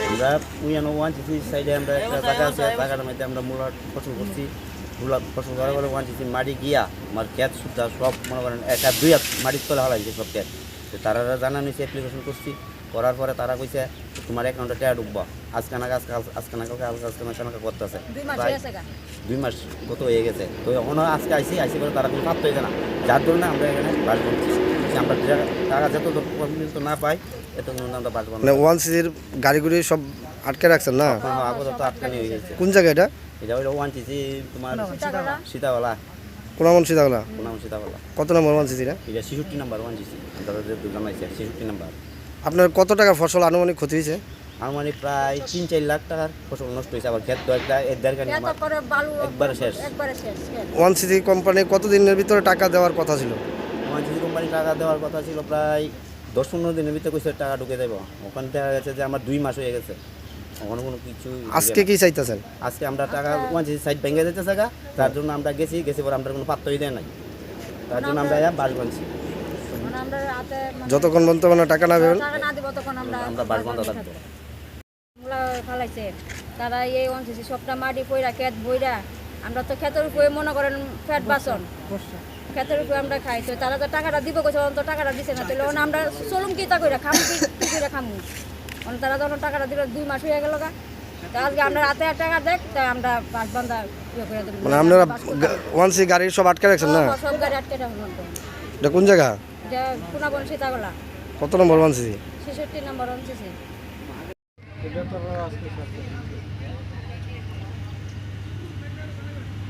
আমরা ওয়ানচিসি সাইডে আমরা একটা জায়গা আছে, জায়গাটার মধ্যে আমরা মূলা ফসল করছি। মূলা ফসল করার পরে ওয়ানচিসি মাটি গিয়া আমার ক্ষেত সুদ্ধা সব মনে করেন এক হাত দুই হাত মাটির তলে হারাইছে সব ক্ষেত। তারা জানানো হয়েছে, অ্যাপ্লিকেশন করছি, করার পরে তারা কইছে তোমার অ্যাকাউন্টে টাকা ঢুকবো আজকে না আজকে না করতেছে। 2 মাস কত হয়ে গেছে। তো এখন আজকে আইসি করে তারা কোনো প্রাপ্ত হয়েছে না, যার জন্য আমরা এখানে বাস বলছি। আমরা টাকা যত পর্যন্ত না পাই এত আমরা বাস বন্ধ। ওয়ানসিসির গাড়িগুড়ি সব আটকে রাখছেন না? আপাতত আটকানি হয়ে গেছে। কোন জায়গা এটা? এটা হলো ওয়ানচিসি তোমার সীতাবালা। কোনামন সীতাবালা। কোনামন সীতাবালা। কত নম্বর ওয়ানসিসি? 66 নম্বর ওয়ানচিসি। আমরা যে দোকান আছে 66 নম্বর। আপনার কত টাকা ফসল আনুমানিক ক্ষতি হয়েছে? আনুমানিক প্রায় 3-4 লাখ টাকার ফসল নষ্ট হয়েছে। আবার ক্ষেত একটা দেড় গাড়ি একবারে শেষ। ওয়ানসিসি কোম্পানি কতদিনের ভিতরে টাকা দেওয়ার কথা ছিল? ওয়ানচিসি কোম্পানি টাকা দেওয়ার কথা ছিল প্রায় 10-15 দিনের ভিতরে কইছে টাকা ঢুকে দেবো। ওখানে দেখা গেছে যে আমার 2 মাস হয়ে গেছে, ওখানে কোনো কিছু। আজকে কি চাইতেছেন? আজকে আমরা টাকা ওয়ানচিসি সাইড ভেঙে যেতে জায়গা, তার জন্য আমরা গেছি পরে আমরা কোনো পাত্রই দেয় নাই, তার জন্য আমরা বাস বানছি। যতক্ষণ বলতে মানে টাকা না দেবেন আমরা বাস বন্ধ থাকবো। ফালাইছে তারা এই ওয়ানচিসি সবটা মাটি পইরা ক্ষেত বইরা, আমরা তো ক্ষেতের উপরে মনে করেন ফ্যাট বাসন ক্ষেতের উপরে আমরা খাই। তো তারা তো টাকাটা দিব কইছে, তো টাকাটা দিছে না। তাহলে আমরা চলুম কি তা কইরা খামু কি কইরা খামু। তারা যখন টাকাটা দিল 2 মাস হয়ে গেল গা। তো আজকে আমরা রাতে টাকা দেখ তাই আমরা বাস বান্ধা করে দেব। মানে আপনারা ওয়ানসিসি গাড়ি সব আটকে রাখছেন না? সব গাড়ি আটকে রাখুন। এটা কোন জায়গা? এটা কোনাবন সীতাগোলা। কত নম্বর ওয়ানসিসি? 66 নম্বর ওয়ানচিসি।